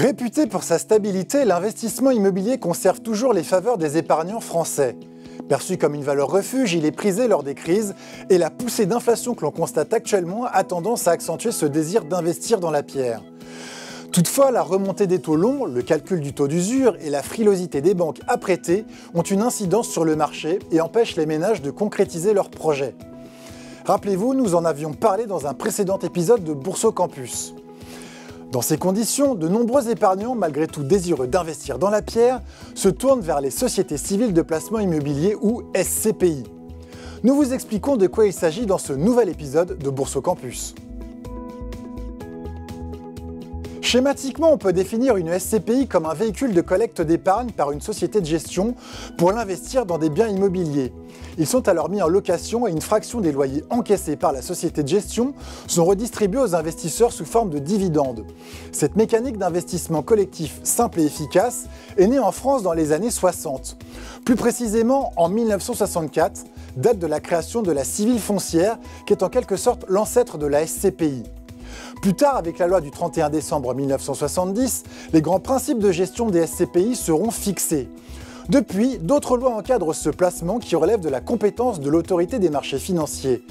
Réputé pour sa stabilité, l'investissement immobilier conserve toujours les faveurs des épargnants français. Perçu comme une valeur refuge, il est prisé lors des crises et la poussée d'inflation que l'on constate actuellement a tendance à accentuer ce désir d'investir dans la pierre. Toutefois, la remontée des taux longs, le calcul du taux d'usure et la frilosité des banques à prêter ont une incidence sur le marché et empêchent les ménages de concrétiser leurs projets. Rappelez-vous, nous en avions parlé dans un précédent épisode de Bourso Campus. Dans ces conditions, de nombreux épargnants, malgré tout désireux d'investir dans la pierre, se tournent vers les sociétés civiles de placement immobilier ou SCPI. Nous vous expliquons de quoi il s'agit dans ce nouvel épisode de Bourso Campus. Schématiquement, on peut définir une SCPI comme un véhicule de collecte d'épargne par une société de gestion pour l'investir dans des biens immobiliers. Ils sont alors mis en location et une fraction des loyers encaissés par la société de gestion sont redistribués aux investisseurs sous forme de dividendes. Cette mécanique d'investissement collectif simple et efficace est née en France dans les années 60. Plus précisément en 1964, date de la création de la civile foncière qui est en quelque sorte l'ancêtre de la SCPI. Plus tard, avec la loi du 31 décembre 1970, les grands principes de gestion des SCPI seront fixés. Depuis, d'autres lois encadrent ce placement qui relève de la compétence de l'autorité des marchés financiers.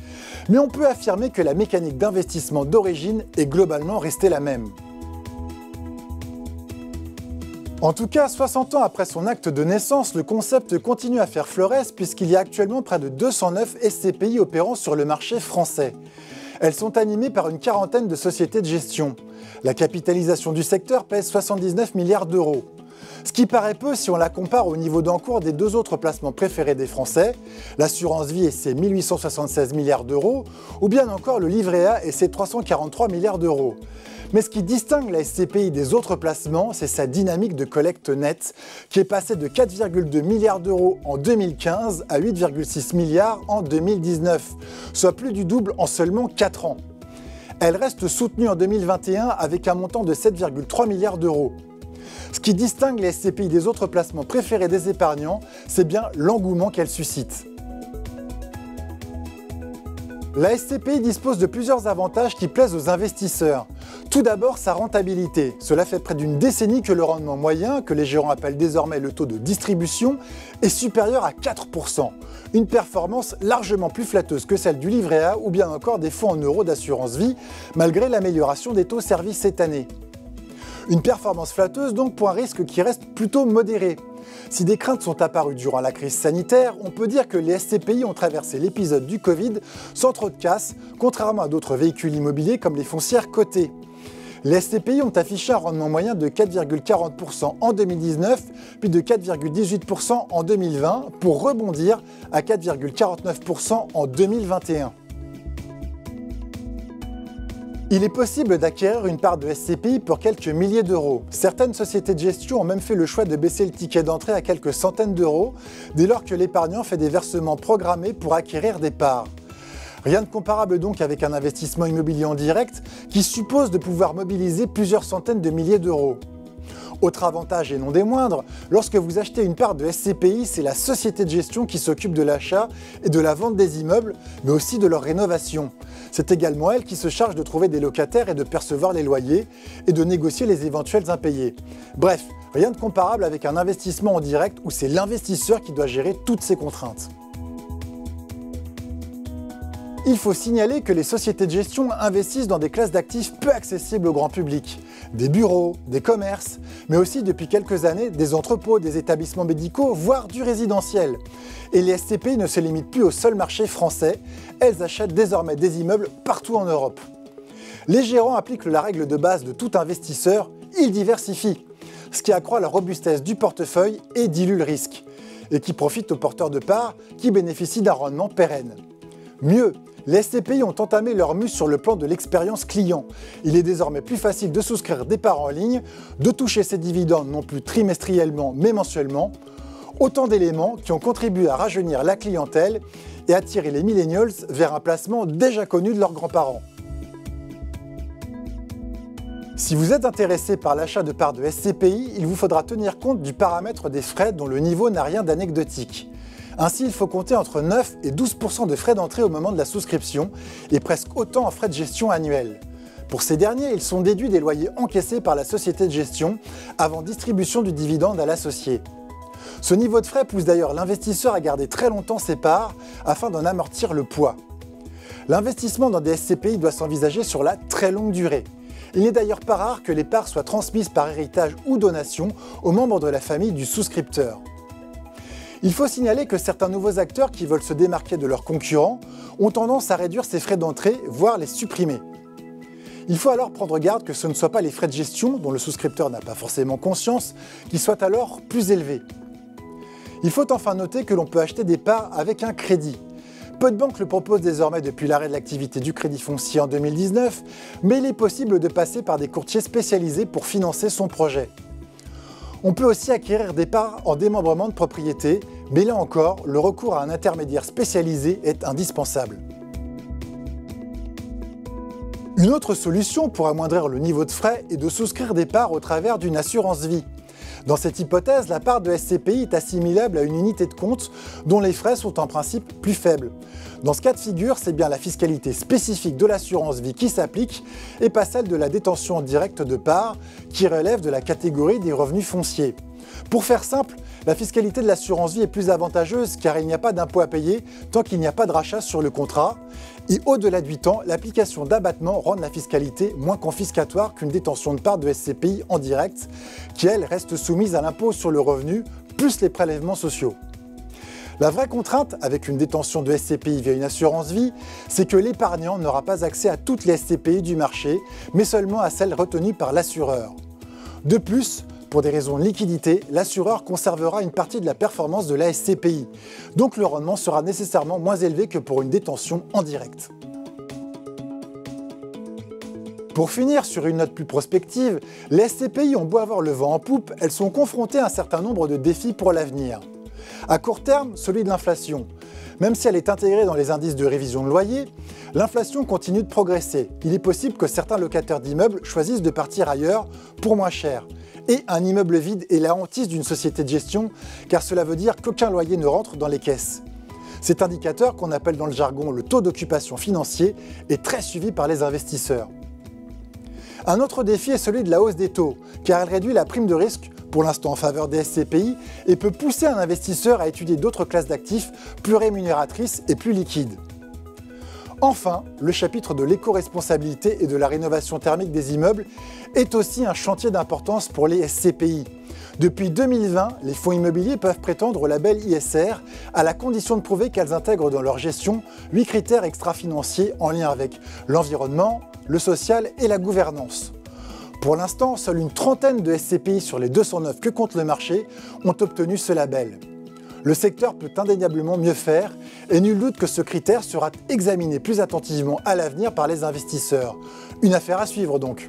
Mais on peut affirmer que la mécanique d'investissement d'origine est globalement restée la même. En tout cas, 60 ans après son acte de naissance, le concept continue à faire fleuresse puisqu'il y a actuellement près de 209 SCPI opérant sur le marché français. Elles sont animées par une quarantaine de sociétés de gestion. La capitalisation du secteur pèse 79 milliards d'euros. Ce qui paraît peu si on la compare au niveau d'encours des deux autres placements préférés des Français, l'assurance vie et ses 1876 milliards d'euros, ou bien encore le livret A et ses 343 milliards d'euros. Mais ce qui distingue la SCPI des autres placements, c'est sa dynamique de collecte nette, qui est passée de 4,2 milliards d'euros en 2015 à 8,6 milliards en 2019, soit plus du double en seulement 4 ans. Elle reste soutenue en 2021 avec un montant de 7,3 milliards d'euros. Ce qui distingue les SCPI des autres placements préférés des épargnants, c'est bien l'engouement qu'elle suscite. La SCPI dispose de plusieurs avantages qui plaisent aux investisseurs. Tout d'abord, sa rentabilité. Cela fait près d'une décennie que le rendement moyen, que les gérants appellent désormais le taux de distribution, est supérieur à 4%. Une performance largement plus flatteuse que celle du livret A ou bien encore des fonds en euros d'assurance vie, malgré l'amélioration des taux servis cette année. Une performance flatteuse donc pour un risque qui reste plutôt modéré. Si des craintes sont apparues durant la crise sanitaire, on peut dire que les SCPI ont traversé l'épisode du Covid sans trop de casse, contrairement à d'autres véhicules immobiliers comme les foncières cotées. Les SCPI ont affiché un rendement moyen de 4,40% en 2019, puis de 4,18% en 2020, pour rebondir à 4,49% en 2021. Il est possible d'acquérir une part de SCPI pour quelques milliers d'euros. Certaines sociétés de gestion ont même fait le choix de baisser le ticket d'entrée à quelques centaines d'euros, dès lors que l'épargnant fait des versements programmés pour acquérir des parts. Rien de comparable donc avec un investissement immobilier en direct qui suppose de pouvoir mobiliser plusieurs centaines de milliers d'euros. Autre avantage et non des moindres, lorsque vous achetez une part de SCPI, c'est la société de gestion qui s'occupe de l'achat et de la vente des immeubles, mais aussi de leur rénovation. C'est également elle qui se charge de trouver des locataires et de percevoir les loyers et de négocier les éventuels impayés. Bref, rien de comparable avec un investissement en direct où c'est l'investisseur qui doit gérer toutes ces contraintes. Il faut signaler que les sociétés de gestion investissent dans des classes d'actifs peu accessibles au grand public. Des bureaux, des commerces, mais aussi depuis quelques années des entrepôts, des établissements médicaux, voire du résidentiel. Et les SCPI ne se limitent plus au seul marché français, elles achètent désormais des immeubles partout en Europe. Les gérants appliquent la règle de base de tout investisseur, ils diversifient, ce qui accroît la robustesse du portefeuille et dilue le risque, et qui profite aux porteurs de parts qui bénéficient d'un rendement pérenne. Mieux, les SCPI ont entamé leur mue sur le plan de l'expérience client. Il est désormais plus facile de souscrire des parts en ligne, de toucher ses dividendes non plus trimestriellement mais mensuellement. Autant d'éléments qui ont contribué à rajeunir la clientèle et attirer les millennials vers un placement déjà connu de leurs grands-parents. Si vous êtes intéressé par l'achat de parts de SCPI, il vous faudra tenir compte du paramètre des frais dont le niveau n'a rien d'anecdotique. Ainsi, il faut compter entre 9 et 12% de frais d'entrée au moment de la souscription et presque autant en frais de gestion annuels. Pour ces derniers, ils sont déduits des loyers encaissés par la société de gestion avant distribution du dividende à l'associé. Ce niveau de frais pousse d'ailleurs l'investisseur à garder très longtemps ses parts afin d'en amortir le poids. L'investissement dans des SCPI doit s'envisager sur la très longue durée. Il n'est d'ailleurs pas rare que les parts soient transmises par héritage ou donation aux membres de la famille du souscripteur. Il faut signaler que certains nouveaux acteurs qui veulent se démarquer de leurs concurrents ont tendance à réduire ces frais d'entrée, voire les supprimer. Il faut alors prendre garde que ce ne soient pas les frais de gestion, dont le souscripteur n'a pas forcément conscience, qui soient alors plus élevés. Il faut enfin noter que l'on peut acheter des parts avec un crédit. Peu de banques le proposent désormais depuis l'arrêt de l'activité du crédit foncier en 2019, mais il est possible de passer par des courtiers spécialisés pour financer son projet. On peut aussi acquérir des parts en démembrement de propriété, mais là encore, le recours à un intermédiaire spécialisé est indispensable. Une autre solution pour amoindrir le niveau de frais est de souscrire des parts au travers d'une assurance vie. Dans cette hypothèse, la part de SCPI est assimilable à une unité de compte dont les frais sont en principe plus faibles. Dans ce cas de figure, c'est bien la fiscalité spécifique de l'assurance vie qui s'applique et pas celle de la détention directe de parts qui relève de la catégorie des revenus fonciers. Pour faire simple, la fiscalité de l'assurance vie est plus avantageuse car il n'y a pas d'impôt à payer tant qu'il n'y a pas de rachat sur le contrat. Et au-delà de 8 ans, l'application d'abattements rend la fiscalité moins confiscatoire qu'une détention de parts de SCPI en direct, qui elle reste soumise à l'impôt sur le revenu, plus les prélèvements sociaux. La vraie contrainte avec une détention de SCPI via une assurance vie, c'est que l'épargnant n'aura pas accès à toutes les SCPI du marché, mais seulement à celles retenues par l'assureur. De plus, pour des raisons de liquidité, l'assureur conservera une partie de la performance de la SCPI, donc le rendement sera nécessairement moins élevé que pour une détention en direct. Pour finir sur une note plus prospective, les SCPI ont beau avoir le vent en poupe, elles sont confrontées à un certain nombre de défis pour l'avenir. À court terme, celui de l'inflation. Même si elle est intégrée dans les indices de révision de loyer, l'inflation continue de progresser. Il est possible que certains locataires d'immeubles choisissent de partir ailleurs pour moins cher. Et un immeuble vide est la hantise d'une société de gestion, car cela veut dire qu'aucun loyer ne rentre dans les caisses. Cet indicateur, qu'on appelle dans le jargon le taux d'occupation financier, est très suivi par les investisseurs. Un autre défi est celui de la hausse des taux, car elle réduit la prime de risque, pour l'instant en faveur des SCPI, et peut pousser un investisseur à étudier d'autres classes d'actifs plus rémunératrices et plus liquides. Enfin, le chapitre de l'éco-responsabilité et de la rénovation thermique des immeubles est aussi un chantier d'importance pour les SCPI. Depuis 2020, les fonds immobiliers peuvent prétendre au label ISR à la condition de prouver qu'elles intègrent dans leur gestion 8 critères extra-financiers en lien avec l'environnement, le social et la gouvernance. Pour l'instant, seule une trentaine de SCPI sur les 209 que compte le marché ont obtenu ce label. Le secteur peut indéniablement mieux faire et nul doute que ce critère sera examiné plus attentivement à l'avenir par les investisseurs. Une affaire à suivre donc.